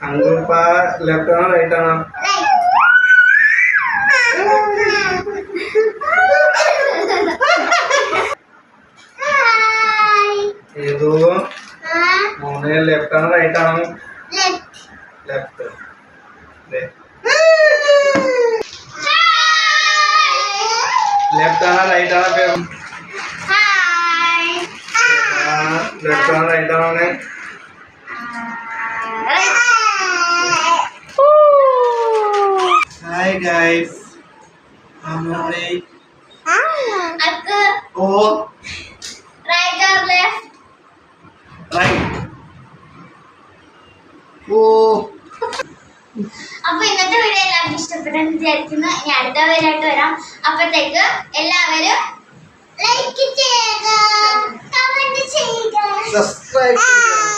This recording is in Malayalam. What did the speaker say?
അങ്കുപ്പ ലെഫ്റ്റ് ആണോ റൈറ്റ് ആണോ? ഏതോ മോനെ ലെഫ്റ്റ് ആണോ റൈറ്റ് ആണോ? ലെഫ്റ്റ്. ലെഫ്റ്റ് ആണോ റൈറ്റ് ആണോ പേര്? ലെഫ്റ്റ് ആണോ റൈറ്റ് ആണോ? Hi guys, I'm ready. Oh, right or left? right. Oh. അപ്പൊ ഇന്നത്തെ വീഡിയോ എല്ലാവർക്കും ഇഷ്ടപ്പെട്ടെന്ന് വിചാരിക്കുന്നു. ഇനി അടുത്ത വീഡിയോ ആയിട്ട് വരാം. അപ്പോഴത്തേക്ക് എല്ലാവരും ലൈക്ക് ചെയ്യുക, കമന്റ് ചെയ്യുക, സബ്സ്ക്രൈബ് ചെയ്യുക.